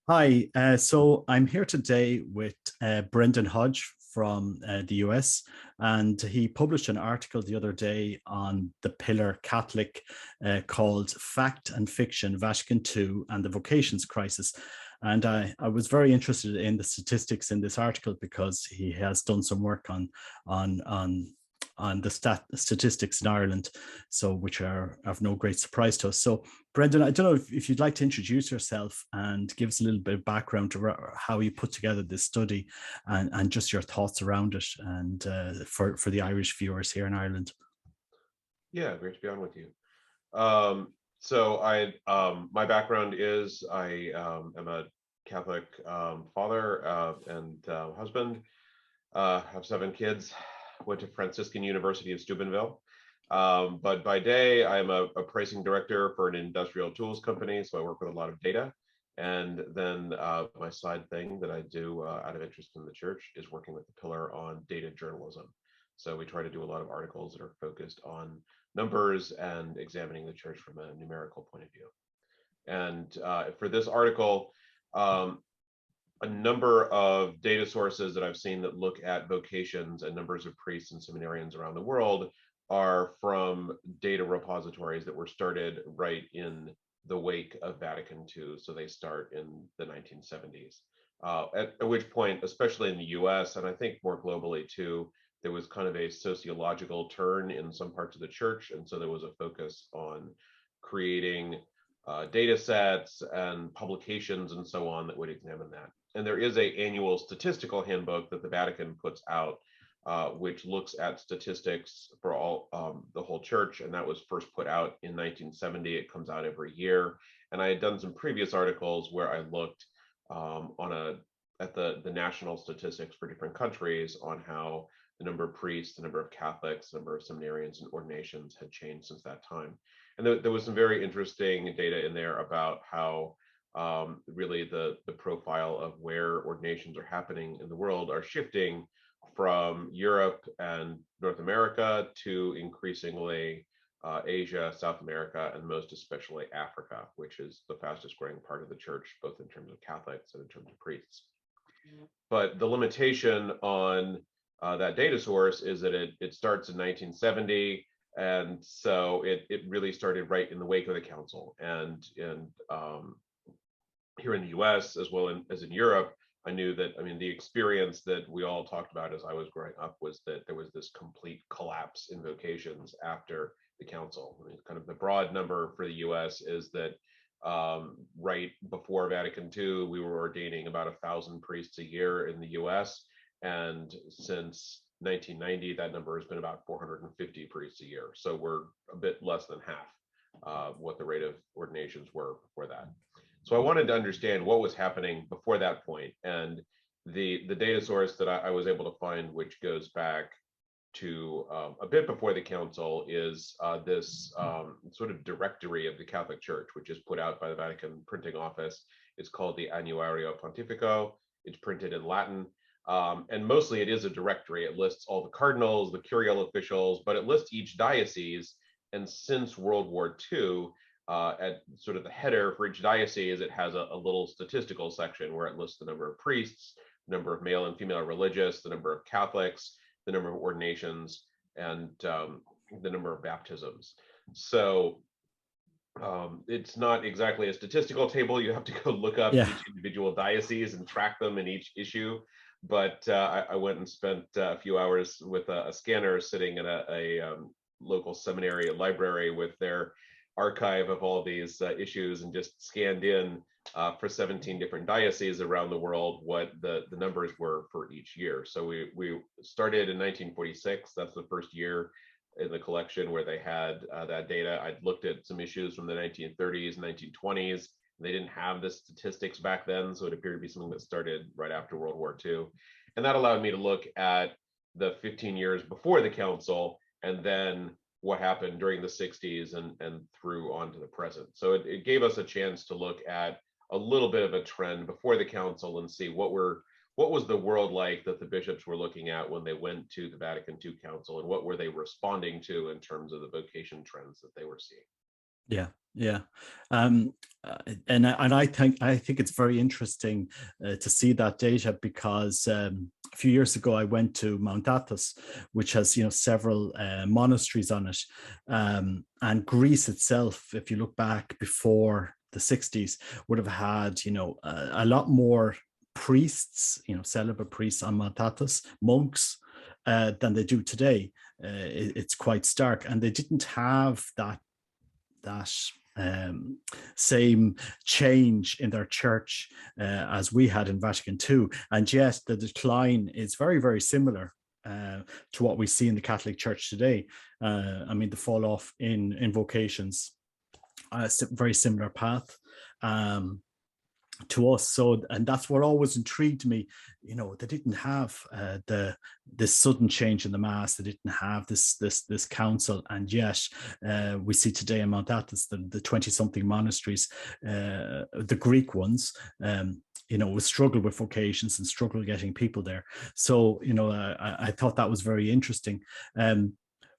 Hi, so I'm here today with Brendan Hodge from the US, and he published an article the other day on the Pillar Catholic called Fact and Fiction, Vatican II and the Vocations Crisis. And I was very interested in the statistics in this article because he has done some work on, on on the statistics in Ireland, so which are of no great surprise to us. So, Brendan, I don't know if you'd like to introduce yourself and give us a little bit of background to how you put together this study and just your thoughts around it and for the Irish viewers here in Ireland. Yeah, great to be on with you. My background is am a Catholic father and husband. Have 7 kids. Went to Franciscan University of Steubenville. But by day, I'm a pricing director for an industrial tools company, so I work with a lot of data. And then my side thing that I do out of interest in the church is working with the Pillar on data journalism. So we try to do a lot of articles that are focused on numbers and examining the church from a numerical point of view. And for this article, a number of data sources that I've seen that look at vocations and numbers of priests and seminarians around the world are from data repositories that were started right in the wake of Vatican II. So they start in the 1970s, at which point, especially in the US, and I think more globally too, there was kind of a sociological turn in some parts of the church. And so there was a focus on creating data sets and publications and so on that would examine that. And there is an annual statistical handbook that the Vatican puts out, which looks at statistics for all the whole church. And that was first put out in 1970. It comes out every year. And I had done some previous articles where I looked at the national statistics for different countries on how the number of priests, the number of Catholics, the number of seminarians and ordinations had changed since that time. And there was some very interesting data in there about how really the profile of where ordinations are happening in the world are shifting from Europe and North America to increasingly Asia, South America, and most especially Africa, which is the fastest growing part of the church, both in terms of Catholics and in terms of priests. But the limitation on that data source is that it starts in 1970. And so it really started right in the wake of the council. And here in the US, as well as in Europe, I knew that, I mean, the experience that we all talked about as I was growing up was that there was this complete collapse in vocations after the council. I mean, kind of the broad number for the US is that right before Vatican II, we were ordaining about 1,000 priests a year in the US. And since 1990, that number has been about 450 priests a year. So we're a bit less than half what the rate of ordinations were before that. So I wanted to understand what was happening before that point. And the data source that I was able to find, which goes back to a bit before the council, is this sort of directory of the Catholic Church, which is put out by the Vatican Printing Office. It's called the Annuario Pontifico. It's printed in Latin. And mostly it is a directory. It lists all the cardinals, the curial officials, but it lists each diocese. And since World War II, at sort of the header for each diocese, it has a little statistical section where it lists the number of priests, the number of male and female religious, the number of Catholics, the number of ordinations, and the number of baptisms. So it's not exactly a statistical table. You have to go look up Yeah. each individual diocese and track them in each issue. But I went and spent a few hours with a scanner sitting in a local seminary, a library, with their archive of all these issues, and just scanned in for 17 different dioceses around the world what the numbers were for each year. So we started in 1946. That's the first year in the collection where they had that data. I'd looked at some issues from the 1930s, 1920s. They didn't have the statistics back then, so it appeared to be something that started right after World War II. And that allowed me to look at the 15 years before the council, and then what happened during the 60s and through on to the present. So it gave us a chance to look at a little bit of a trend before the council and see what was the world like that the bishops were looking at when they went to the Vatican II Council, and what were they responding to in terms of the vocation trends that they were seeing. Yeah, yeah. Um, and I think it's very interesting to see that data, because a few years ago I went to Mount Athos, which has, several monasteries on it, and Greece itself, if you look back before the 60s, would have had, a lot more priests, celibate priests on Mount Athos, monks, than they do today. It's quite stark, and they didn't have that same change in their church as we had in Vatican II. And yet the decline is very, very similar to what we see in the Catholic Church today. I mean, the fall off in vocations, very similar path. To us. So, and that's what always intrigued me. They didn't have this sudden change in the mass. They didn't have this council, and yet we see today in Mount Athos the 20-something monasteries, the Greek ones. We struggle with vocations and struggle getting people there. So, I thought that was very interesting.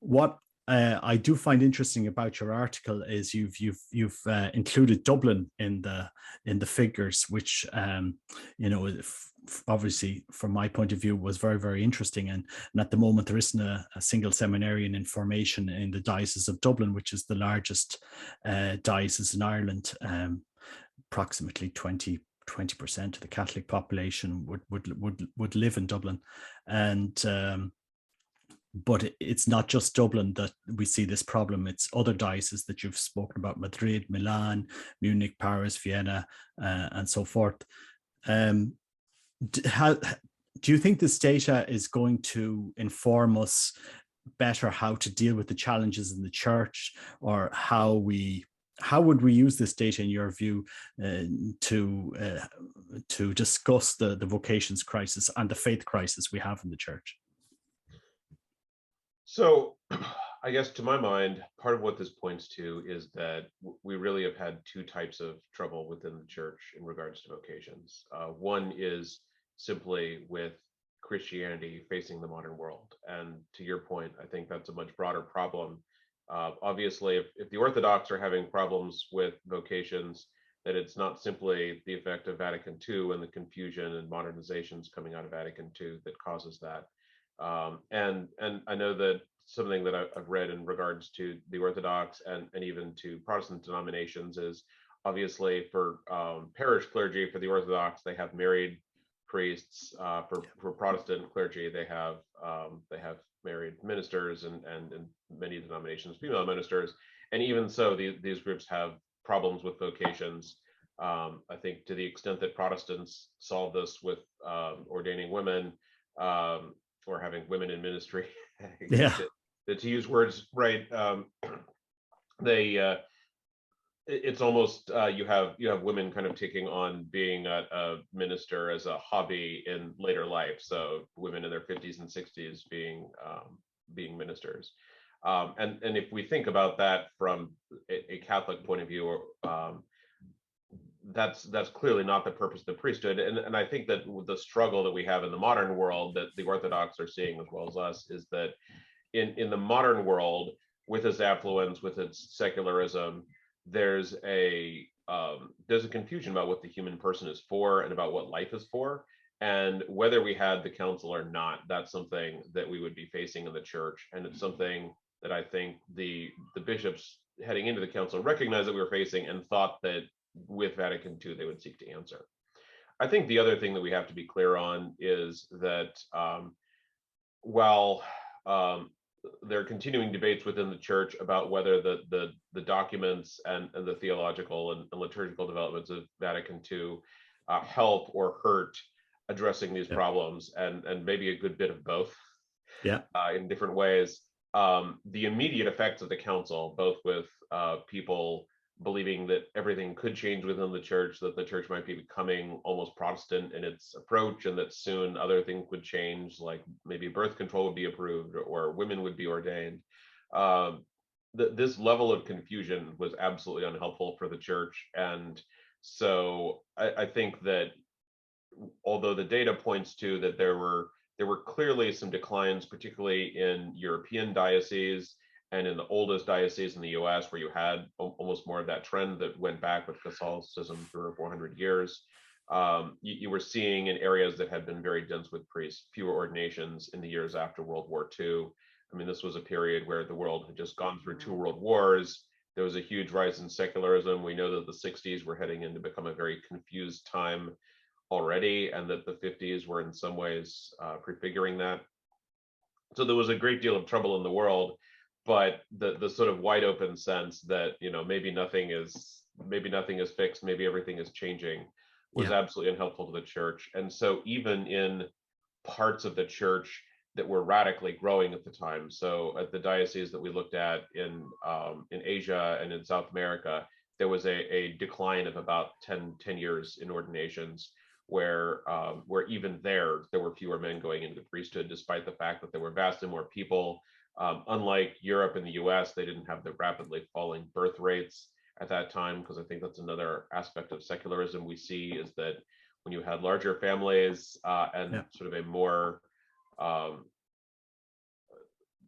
What I do find interesting about your article is you've included Dublin in the figures, which obviously from my point of view was very, very interesting. And at the moment there isn't a single seminarian in formation in the Diocese of Dublin, which is the largest diocese in Ireland. Approximately 20% of the Catholic population would live in Dublin, and but it's not just Dublin that we see this problem. It's other dioceses that you've spoken about: Madrid, Milan, Munich, Paris, Vienna, and so forth. Do you think this data is going to inform us better how to deal with the challenges in the church, or how would we use this data, in your view, to discuss the vocations crisis and the faith crisis we have in the church? So, I guess to my mind, part of what this points to is that we really have had two types of trouble within the church in regards to vocations. One is simply with Christianity facing the modern world. And to your point, I think that's a much broader problem. Obviously, if the Orthodox are having problems with vocations, that it's not simply the effect of Vatican II and the confusion and modernizations coming out of Vatican II that causes that. And I know that something that I've read in regards to the Orthodox and even to Protestant denominations is obviously for parish clergy. For the Orthodox, they have married priests. For Protestant clergy, they have married ministers, and in many denominations, female ministers. And even so, these groups have problems with vocations. I think to the extent that Protestants solve this with ordaining women, or having women in ministry, Yeah. to use words right, they it's almost you have women kind of taking on being a minister as a hobby in later life. So women in their 50s and 60s being ministers. And if we think about that from a Catholic point of view, that's clearly not the purpose of the priesthood. And I think that the struggle that we have in the modern world that the Orthodox are seeing as well as us is that in the modern world, with its affluence, with its secularism, there's a confusion about what the human person is for and about what life is for. And whether we had the council or not, that's something that we would be facing in the church. And it's something that I think the bishops heading into the council recognized that we were facing and thought that with Vatican II, they would seek to answer. I think the other thing that we have to be clear on is that while there are continuing debates within the church about whether the documents and the theological and liturgical developments of Vatican II help or hurt addressing these problems, and maybe a good bit of both, in different ways. The immediate effects of the council, both with people believing that everything could change within the church, that the church might be becoming almost Protestant in its approach, and that soon other things would change, like maybe birth control would be approved or women would be ordained. This level of confusion was absolutely unhelpful for the church. And so I think that although the data points to that there were clearly some declines, particularly in European dioceses And in the oldest diocese in the US, where you had almost more of that trend that went back with Catholicism 300 or 400 years, you were seeing in areas that had been very dense with priests, fewer ordinations in the years after World War II. I mean, this was a period where the world had just gone through two world wars. There was a huge rise in secularism. We know that the 60s were heading in to become a very confused time already, and that the 50s were in some ways prefiguring that. So there was a great deal of trouble in the world, but the sort of wide open sense that, you know, maybe nothing is fixed, maybe everything is changing, was Yeah. absolutely unhelpful to the church. And so even in parts of the church that were radically growing at the time, so at the diocese that we looked at in Asia and in South America, there was a decline of about 10 years in ordinations, where even there were fewer men going into the priesthood, despite the fact that there were vastly more people. Unlike Europe and the US, they didn't have the rapidly falling birth rates at that time, because I think that's another aspect of secularism we see, is that when you had larger families and Yeah. sort of a more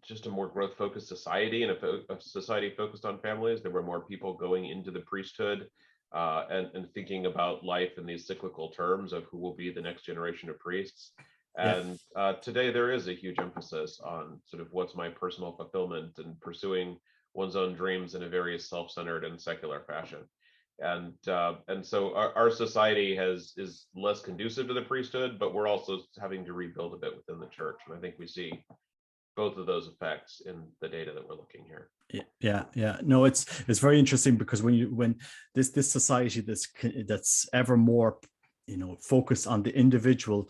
just a more growth focused society, and a society focused on families, there were more people going into the priesthood and thinking about life in these cyclical terms of who will be the next generation of priests. Yeah. And today there is a huge emphasis on sort of what's my personal fulfillment, and pursuing one's own dreams in a very self-centered and secular fashion. And so our society is less conducive to the priesthood, but we're also having to rebuild a bit within the church. And I think we see both of those effects in the data that we're looking here. Yeah. No, it's very interesting, because when this society that's ever more, you know, focused on the individual,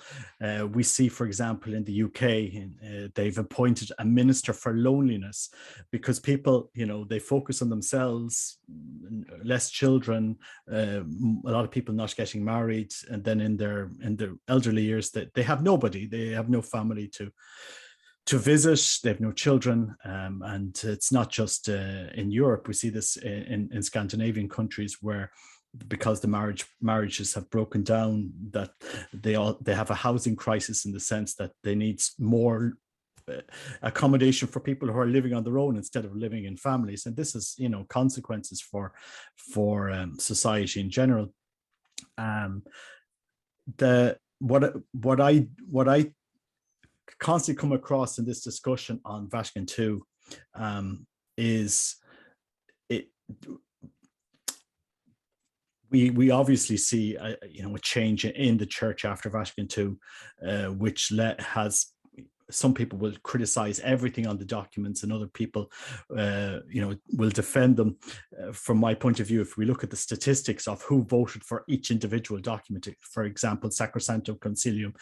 we see, for example, in the UK, they've appointed a minister for loneliness, because people, you know, they focus on themselves, less children, a lot of people not getting married, and then in their elderly years, that they have nobody, they have no family to visit, they have no children, and it's not just in Europe. We see this in Scandinavian countries, where, because the marriages have broken down, that they have a housing crisis, in the sense that they need more accommodation for people who are living on their own instead of living in families. And this is, you know, consequences for society in general. What I constantly come across in this discussion on Vatican II is it. We obviously see a change in the church after Vatican II, which has. Some people will criticize everything on the documents, and other people, will defend them. From my point of view, if we look at the statistics of who voted for each individual document, for example, Sacrosanctum Concilium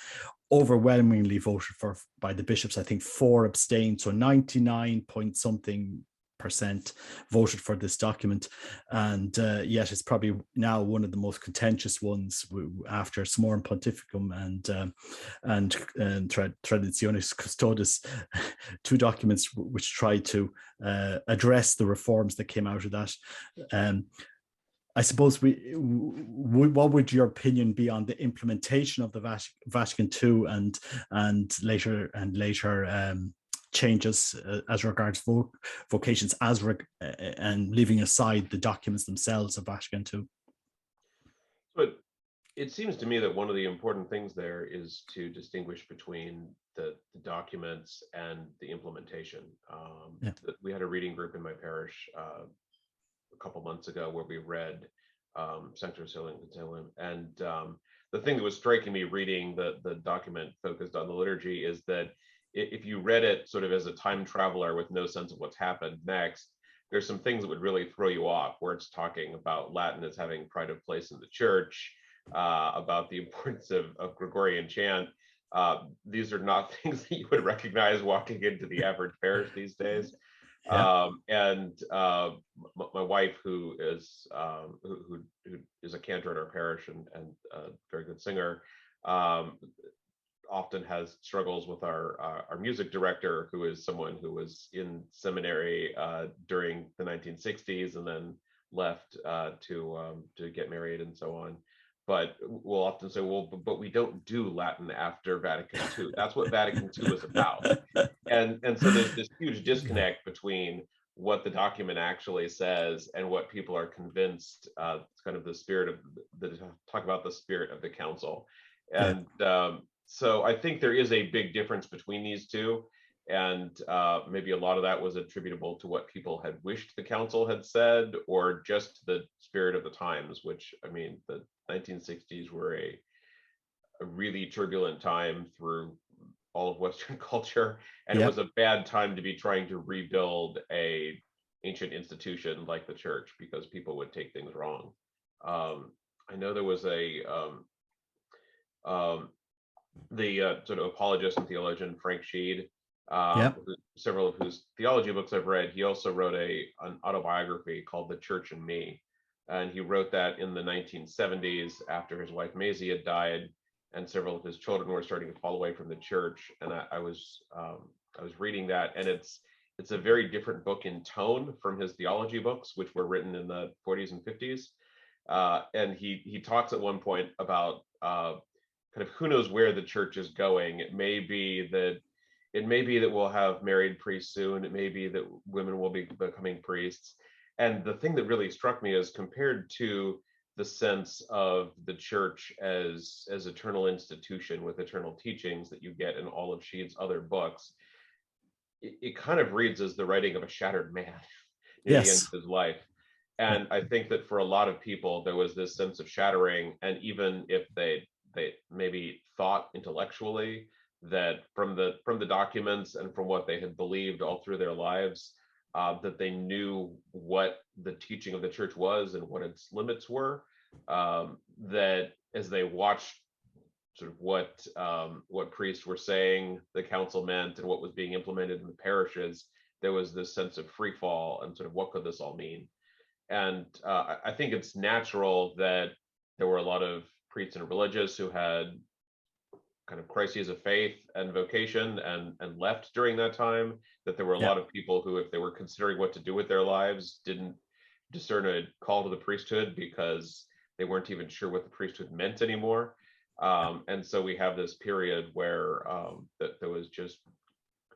overwhelmingly voted for by the bishops. I think 4 abstained, so 99 point something % voted for this document, and yet it's probably now one of the most contentious ones after Summorum Pontificum and Traditionis Custodes, 2 documents which try to address the reforms that came out of that. I suppose what would your opinion be on the implementation of the Vatican II and later changes as regards vocations, and leaving aside the documents themselves of Vatican II? But it seems to me that one of the important things there is to distinguish between the documents and the implementation. We had a reading group in my parish a couple months ago where we read Sanctum Concilium, and the thing that was striking me reading the document focused on the liturgy is that if you read it sort of as a time traveler with no sense of what's happened next, there's some things that would really throw you off, where it's talking about Latin as having pride of place in the church, about the importance of Gregorian chant. These are not things that you would recognize walking into the average parish these days. Yeah. My wife, who is a cantor at our parish and a very good singer, often has struggles with our music director, who is someone who was in seminary during the 1960s and then left to get married and so on. But we'll often say, well, but we don't do Latin after Vatican II. That's what Vatican II is about. And so there's this huge disconnect between what the document actually says and what people are convinced. It's kind of the spirit of talk about the spirit of the council. And so I think there is a big difference between these two. And maybe a lot of that was attributable to what people had wished the council had said, or just the spirit of the times, which, I mean, the 1960s were a really turbulent time through all of Western culture, and it was a bad time to be trying to rebuild a ancient institution like the church, because people would take things wrong. I know there was the sort of apologist and theologian Frank Sheed, several of whose theology books I've read. He also wrote an autobiography called The Church and Me, and he wrote that in the 1970s after his wife Maisie had died, and several of his children were starting to fall away from the church. And I was reading that, and it's a very different book in tone from his theology books, which were written in the 40s and 50s. And he talks at one point about kind of who knows where the church is going. It may be that we'll have married priests soon. It may be that women will be becoming priests. And the thing that really struck me is, compared to the sense of the church as eternal institution with eternal teachings that you get in all of Sheed's other books, it kind of reads as the writing of a shattered man near the end of his life. And I think that for a lot of people, there was this sense of shattering. And even if they maybe thought intellectually that from the documents and from what they had believed all through their lives, that they knew what the teaching of the church was and what its limits were, that as they watched sort of what priests were saying the council meant and what was being implemented in the parishes, there was this sense of free fall and sort of what could this all mean. And I think it's natural that there were a lot of priests and religious who had kind of crises of faith and vocation and left during that time, that there were a lot of people who, if they were considering what to do with their lives, didn't discern a call to the priesthood because they weren't even sure what the priesthood meant anymore. And so we have this period where that there was just,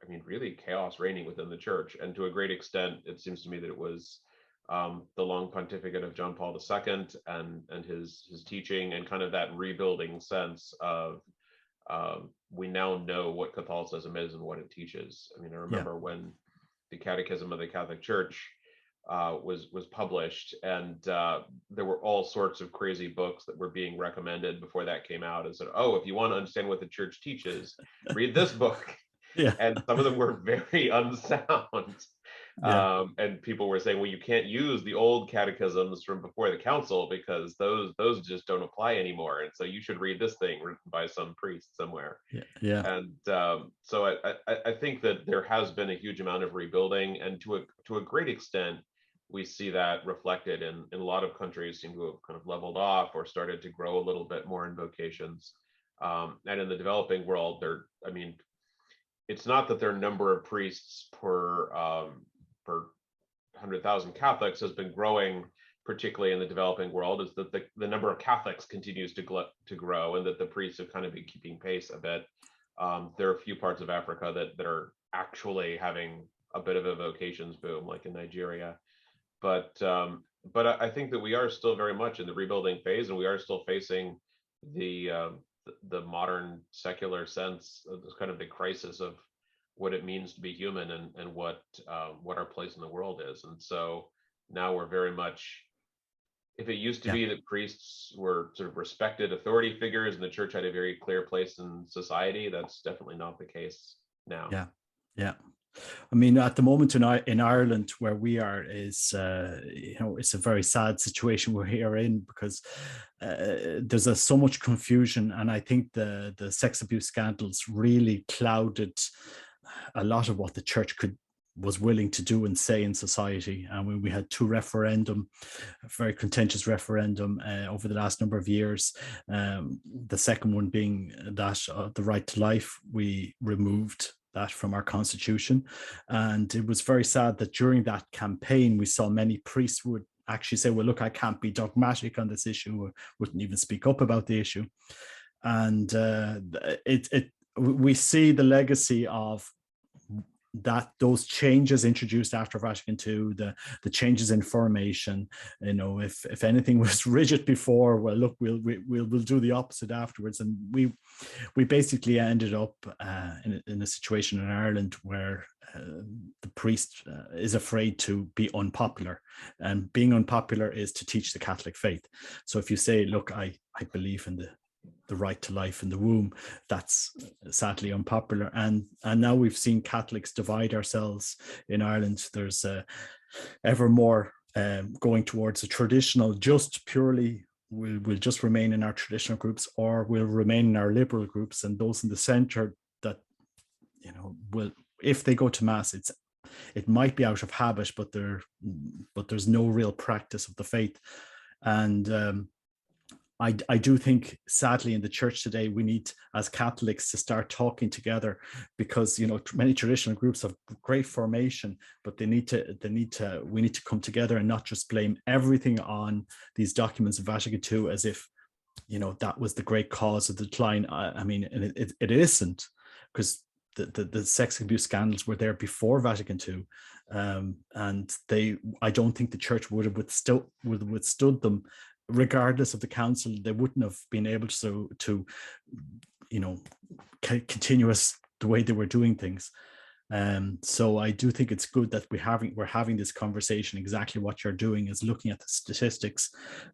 I mean, really chaos reigning within the church. And to a great extent, it seems to me that it was the long pontificate of John Paul II and his teaching and kind of that rebuilding sense of we now know what Catholicism is and what it teaches. I mean, I remember when the Catechism of the Catholic Church was published, and there were all sorts of crazy books that were being recommended before that came out, and said, "Oh, if you want to understand what the church teaches, read this book." And some of them were very unsound. And people were saying, well, you can't use the old catechisms from before the council because those just don't apply anymore. And so you should read this thing written by some priest somewhere. And so I think that there has been a huge amount of rebuilding, and to a great extent, we see that reflected in a lot of countries seem to have kind of leveled off or started to grow a little bit more in vocations. And in the developing world, it's not that their number of priests per 100,000 Catholics has been growing, particularly in the developing world, is that the number of Catholics continues to grow, and that the priests have kind of been keeping pace a bit. There are a few parts of Africa that are actually having a bit of a vocations boom, like in Nigeria. But I think that we are still very much in the rebuilding phase, and we are still facing the modern secular sense of this kind of the crisis of what it means to be human and what our place in the world is. And so now we're very much, if it used to be that priests were sort of respected authority figures and the church had a very clear place in society, that's definitely not the case now. I mean, at the moment in Ireland, where we are, is it's a very sad situation we're here in, because there's so much confusion, and I think the sex abuse scandals really clouded a lot of what the church was willing to do and say in society. And when we had two referendum, a very contentious referendum over the last number of years, the second one being that the right to life, we removed that from our constitution. And it was very sad that during that campaign, we saw many priests would actually say, well, look, I can't be dogmatic on this issue, or wouldn't even speak up about the issue. And we see the legacy of that those changes introduced after Vatican II, the changes in formation, if anything was rigid before, well, look, we'll do the opposite afterwards, and we basically ended up in a situation in Ireland where the priest is afraid to be unpopular, and being unpopular is to teach the Catholic faith. So if you say, look, I believe in the right to life in the womb, that's sadly unpopular. And now we've seen Catholics divide ourselves in Ireland. There's ever more going towards a traditional, just purely we'll just remain in our traditional groups, or we'll remain in our liberal groups, and those in the center that will, if they go to mass, it might be out of habit, but there's no real practice of the faith. And I do think, sadly, in the church today, we need, as Catholics, to start talking together, because many traditional groups have great formation, but we need to come together and not just blame everything on these documents of Vatican II as if that was the great cause of the decline. I mean, and it isn't, because the sex abuse scandals were there before Vatican II, and I don't think the church would have withstood them. Regardless of the council, they wouldn't have been able to continuous the way they were doing things. So I do think it's good that we're having this conversation. Exactly what you're doing is looking at the statistics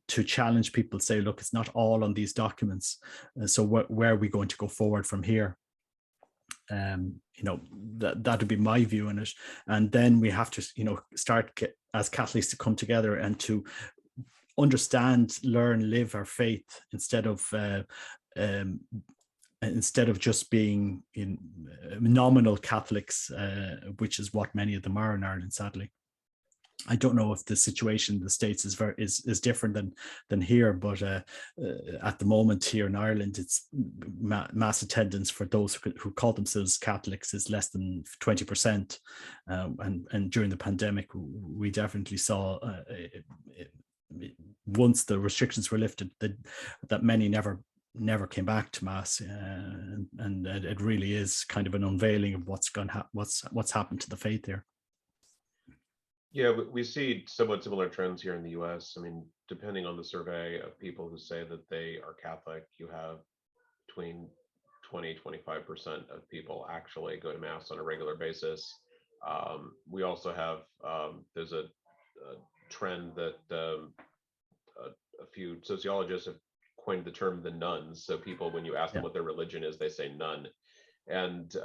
to challenge people, say, look, it's not all on these documents. So where are we going to go forward from here? That would be my view on it. And then we have to, start as Catholics to come together and to understand, learn, live our faith, instead of just being in nominal Catholics, which is what many of them are in Ireland, sadly. I don't know if the situation in the States is different than here, but at the moment here in Ireland, it's mass attendance for those who call themselves Catholics is less than 20%, and during the pandemic, we definitely saw once the restrictions were lifted that many never came back to mass, and it really is kind of an unveiling of what's happened to the faith there. Yeah, we see somewhat similar trends here in the US. I mean, depending on the survey of people who say that they are Catholic, you have between 20-25% of people actually go to mass on a regular basis. We also have there's a trend that a few sociologists have coined the term the nuns. So people, when you ask them what their religion is, they say none. And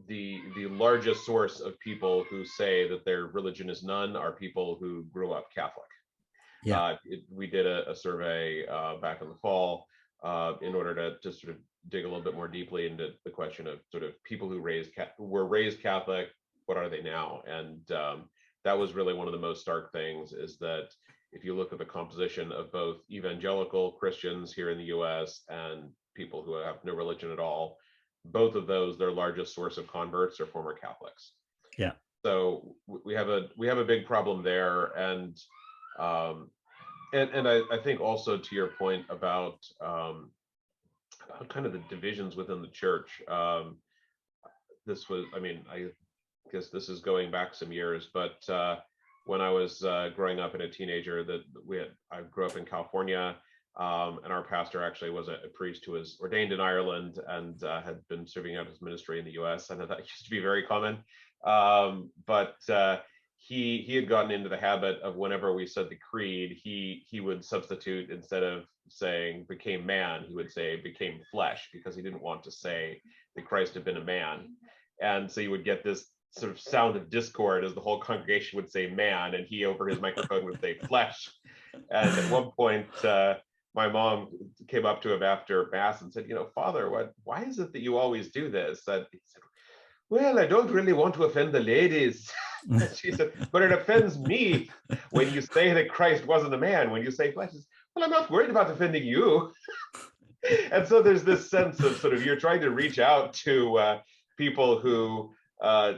the largest source of people who say that their religion is none are people who grew up Catholic. Yeah. We did a survey back in the fall in order to sort of dig a little bit more deeply into the question of sort of people who were raised Catholic, what are they now? And that was really one of the most stark things, is that if you look at the composition of both evangelical Christians here in the US and people who have no religion at all, both of those, their largest source of converts are former Catholics. Yeah. So we have a big problem there, and I think also to your point about kind of the divisions within the church. This was, I mean, I guess this is going back some years, but when I was growing up and a teenager, I grew up in California. And our pastor actually was a priest who was ordained in Ireland and had been serving out his ministry in the US. I know that used to be very common. But he had gotten into the habit of, whenever we said the creed, he would substitute, instead of saying became man, he would say became flesh, because he didn't want to say that Christ had been a man. And so you would get this sort of sound of discord as the whole congregation would say man, and he over his microphone would say flesh. And at one point, my mom came up to him after mass and said, Father, why is it that you always do this? And he said, well, I don't really want to offend the ladies. She said, but it offends me when you say that Christ wasn't a man. When you say flesh, well, I'm not worried about offending you. And so there's this sense of sort of, you're trying to reach out to people who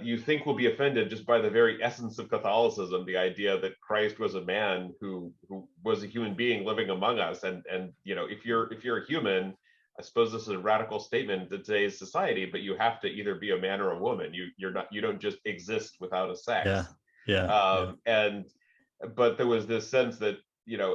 you think will be offended just by the very essence of Catholicism, the idea that Christ was a man who was a human being living among us. And if you're a human, I suppose this is a radical statement in today's society, but you have to either be a man or a woman. You don't just exist without a Yeah. sex. Yeah. Yeah. And but there was this sense that,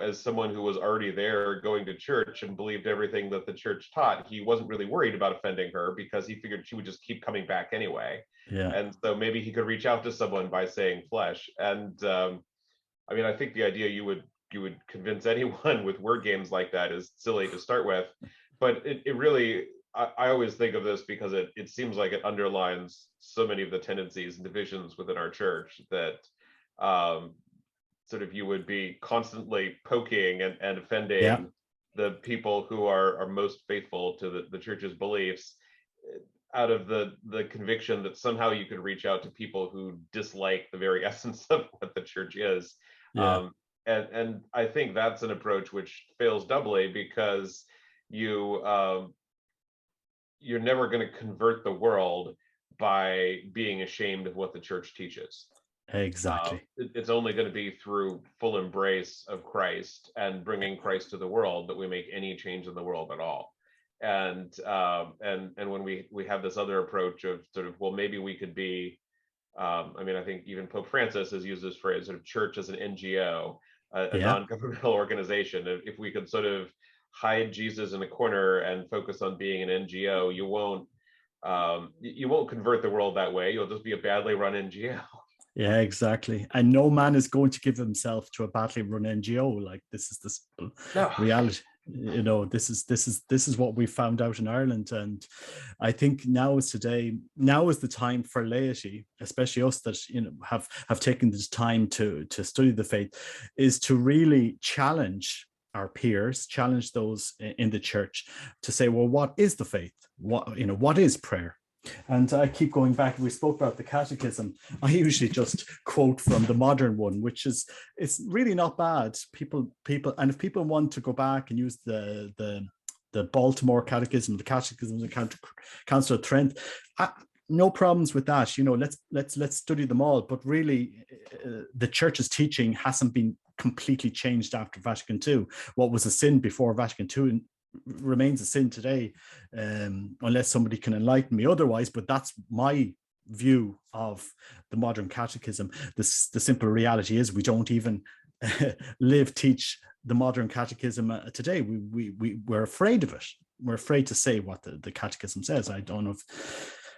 as someone who was already there going to church and believed everything that the church taught, he wasn't really worried about offending her because he figured she would just keep coming back anyway. Yeah. And so maybe he could reach out to someone by saying flesh. And I mean, I think the idea you would convince anyone with word games like that is silly to start with, but it really, I always think of this because it seems like it underlines so many of the tendencies and divisions within our church that um, sort of you would be constantly poking and Yeah. offending the people who are most faithful to the church's beliefs, out of the conviction that somehow you could reach out to people who dislike the very essence of what the church is. Yeah. um, and I think that's an approach which fails doubly because you you're never going to convert the world by being ashamed of what the church teaches. Exactly. It's only going to be through full embrace of Christ and bringing Christ to the world that we make any change in the world at all. And when we have this other approach of sort of, well, maybe we could be, I mean, I think even Pope Francis has used this phrase, sort of church as an NGO, a Yeah. non-governmental organization. If we could sort of hide Jesus in a corner and focus on being an NGO, you won't convert the world that way. You'll just be a badly run NGO. Yeah, exactly. And no man is going to give himself to a badly run NGO. Like, this is the simple No. reality. This is what we found out in Ireland. And I think now is the time for laity, especially us that have taken this time to study the faith, is to really challenge our peers, challenge those in the church to say, well, what is the faith? What is prayer? And I keep going back. We spoke about the catechism. I usually just quote from the modern one, which it's really not bad. People, and if people want to go back and use the Baltimore Catechism, the Catechism of the Council of Trent, no problems with that. Let's study them all. But really, the Church's teaching hasn't been completely changed after Vatican II. What was a sin before Vatican II remains a sin today, unless somebody can enlighten me otherwise. But that's my view of the modern catechism. The simple reality is we don't even teach the modern catechism today. We're afraid of it. We're afraid to say what the catechism says. I don't know if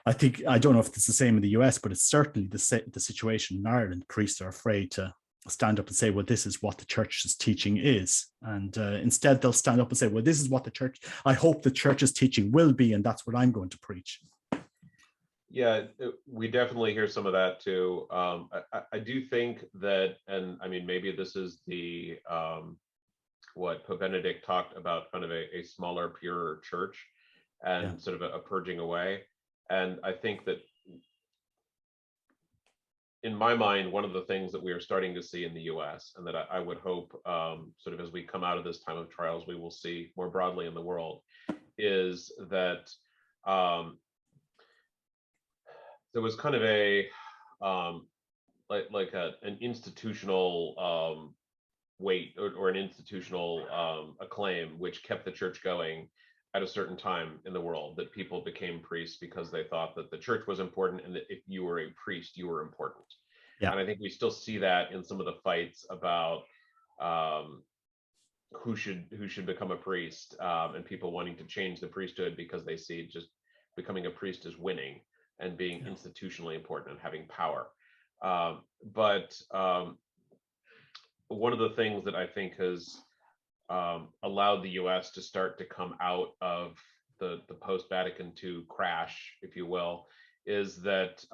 it's the same in the US, but it's certainly the situation in Ireland. Priests are afraid to stand up and say, well, this is what the church's teaching is. And instead they'll stand up and say, well, this is what I hope the church's teaching will be, and that's what I'm going to preach. Yeah, we definitely hear some of that too. I do think that, and I mean, maybe this is the what Pope Benedict talked about, kind of a smaller, purer church, and sort of a purging away. And I think that, in my mind, one of the things that we are starting to see in the US, and that I would hope sort of as we come out of this time of trials, we will see more broadly in the world, is that there was kind of a an institutional weight or an institutional acclaim which kept the church going at a certain time in the world, that people became priests because they thought that the church was important, and that if you were a priest, you were important. Yeah. And I think we still see that in some of the fights about who should become a priest, and people wanting to change the priesthood because they see just becoming a priest as winning and being institutionally important and having power. But one of the things that I think has allowed the US to start to come out of the post-Vatican II crash, if you will, is that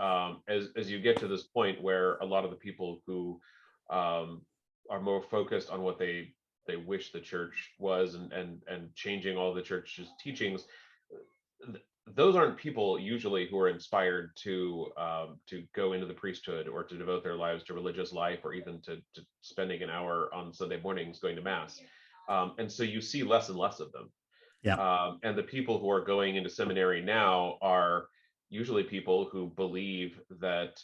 as you get to this point where a lot of the people who are more focused on what they wish the church was, and changing all the church's teachings, those aren't people usually who are inspired to go into the priesthood or to devote their lives to religious life, or even to spending an hour on Sunday mornings going to mass. And so you see less and less of them. Yeah. And the people who are going into seminary now are usually people who believe that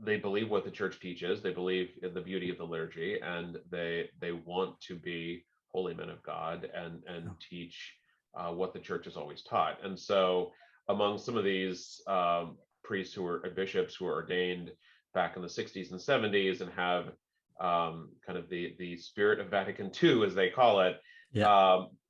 they believe what the church teaches, they believe in the beauty of the liturgy, and they want to be holy men of God and teach what the church has always taught. And so among some of these priests who were bishops who were ordained back in the 60s and 70s and have kind of the spirit of Vatican II, as they call it,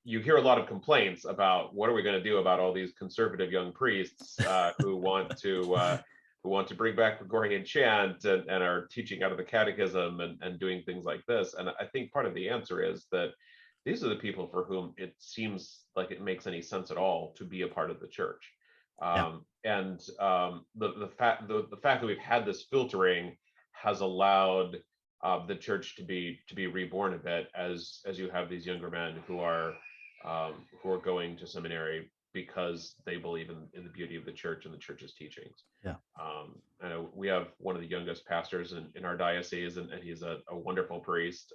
you hear a lot of complaints about what are we going to do about all these conservative young priests who want to bring back Gregorian chant and are teaching out of the catechism and doing things like this. And I think part of the answer is that these are the people for whom it seems like it makes any sense at all to be a part of the church. And the fact that we've had this filtering has allowed the church to be reborn a bit as you have these younger men who are going to seminary because they believe in the beauty of the church and the church's teachings. I know we have one of the youngest pastors in our diocese, and he's a wonderful priest,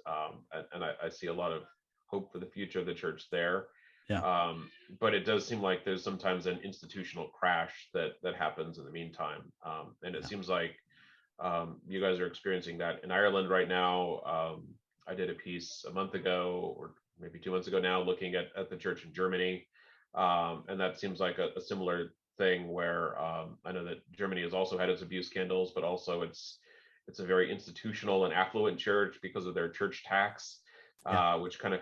and I see a lot of hope for the future of the church there. But it does seem like there's sometimes an institutional crash that happens in the meantime, and it seems like you guys are experiencing that in Ireland right now. I did a piece a month ago, or maybe 2 months ago now, looking at the church in Germany, and that seems like a similar thing where I know that Germany has also had its abuse scandals, but also it's a very institutional and affluent church because of their church tax, which kind of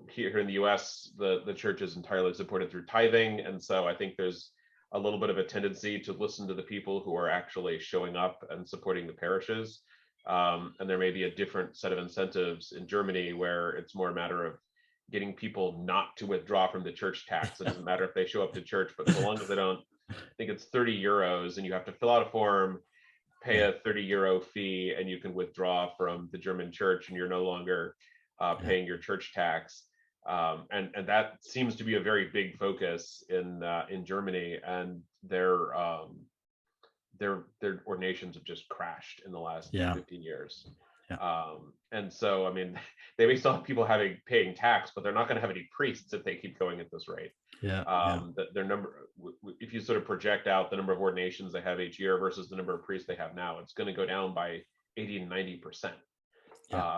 here in the US, the church is entirely supported through tithing, and so I think there's a little bit of a tendency to listen to the people who are actually showing up and supporting the parishes. And there may be a different set of incentives in Germany where it's more a matter of getting people not to withdraw from the church tax. It doesn't matter if they show up to church, but so long as they don't, I think it's 30 euros and you have to fill out a form, pay a 30 euro fee, and you can withdraw from the German church and you're no longer paying your church tax. And that seems to be a very big focus in Germany, and their ordinations have just crashed in the last 15 years. And so, I mean, they may still have people paying tax, but they're not going to have any priests if they keep going at this rate. Their number, if you sort of project out the number of ordinations they have each year versus the number of priests they have now, it's going to go down by 80 and 90%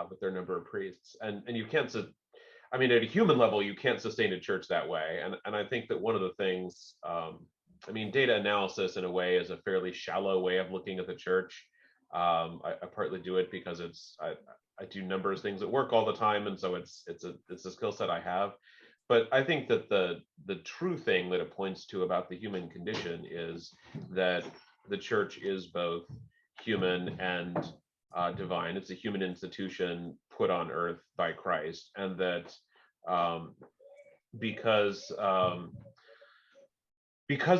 with their number of priests. And you can't, I mean, at a human level, you can't sustain a church that way. And I think that one of the things, I mean, data analysis in a way is a fairly shallow way of looking at the church. I partly do it because I do numbers things at work all the time, and so it's a skill set I have. But I think that the true thing that it points to about the human condition is that the church is both human and divine. It's a human institution put on earth by Christ, and that because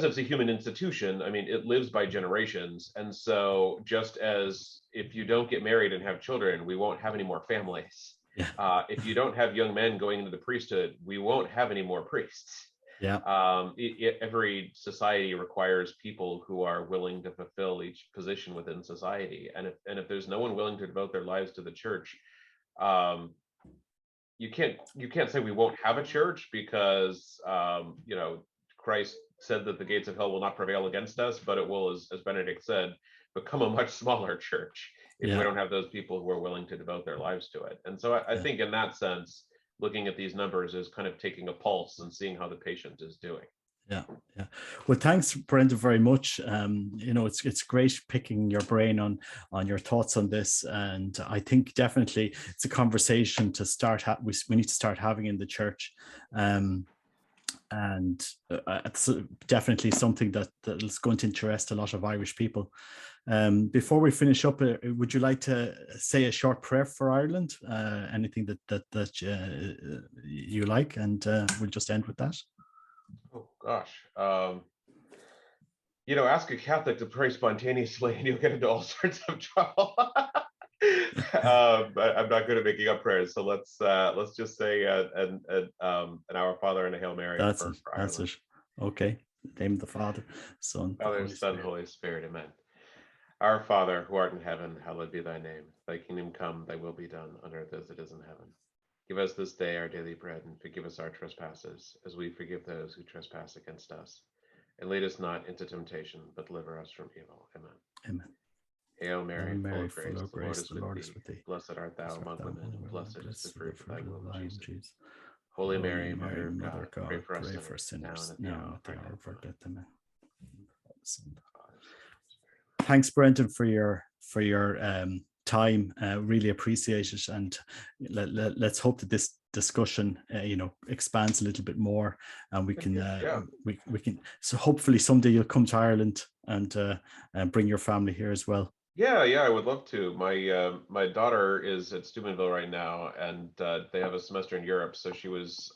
it's a human institution, I mean, it lives by generations. And so just as if you don't get married and have children, we won't have any more families. If you don't have young men going into the priesthood, we won't have any more priests. Every society requires people who are willing to fulfill each position within society. And if there's no one willing to devote their lives to the church, you can't say we won't have a church because Christ said that the gates of hell will not prevail against us, but it will, as Benedict said, become a much smaller church if we don't have those people who are willing to devote their lives to it. And so I think in that sense, looking at these numbers is kind of taking a pulse and seeing how the patient is doing. Well, thanks, Brendan, very much. It's great picking your brain on your thoughts on this, and I think definitely it's a conversation to start. We need to start having in the church, and it's definitely something that is going to interest a lot of Irish people. Before we finish up, would you like to say a short prayer for Ireland? Anything that you like, and we'll just end with that. Oh gosh, ask a Catholic to pray spontaneously, and you'll get into all sorts of trouble. I'm not good at making up prayers, so let's just say an Our Father and a Hail Mary. That's it. Okay. In the name of the Father, Son, Holy Spirit. Amen. Our Father, who art in heaven, hallowed be thy name. Thy kingdom come, thy will be done, on earth as it is in heaven. Give us this day our daily bread, and forgive us our trespasses, as we forgive those who trespass against us. And lead us not into temptation, but deliver us from evil. Amen. Amen. Hail Mary, full Mary, of full grace, of the Lord grace, is the with Lord is thee. with thee. Blessed art thou Blessed art among thou women, among and women, blessed is the blessed is the fruit of thy fruit of womb, thy womb, Jesus. Jesus. Holy Holy Mary, Mother Mary, of Mother God, of pray God, for us pray for sinners, now and sinners, at the now hour and of at the our hour death. of our Amen. death. Amen. Father, Son, Holy Spirit. Thanks, Brendan, for your time. Really appreciate it, and let's hope that this discussion, expands a little bit more, and we Thank can you. Yeah. we can. So hopefully someday you'll come to Ireland and bring your family here as well. Yeah, I would love to. My daughter is at Steubenville right now, and they have a semester in Europe. So she was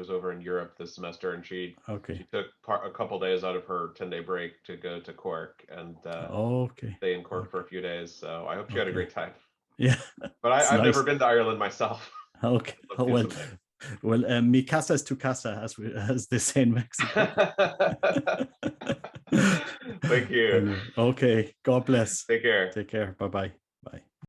over in Europe this semester, and she Okay. took a couple days out of her 10-day break to go to Cork and Okay. stay in Cork Okay. for a few days. So I hope she had a Okay. great time. Yeah. But It's I've never nice. been to Ireland myself. Okay. I'd love Oh to well. someday. Well, mi casa es tu casa, as they say in Mexico. Thank you. Anyway, okay. God bless. Take care. Take care. Bye-bye. Bye.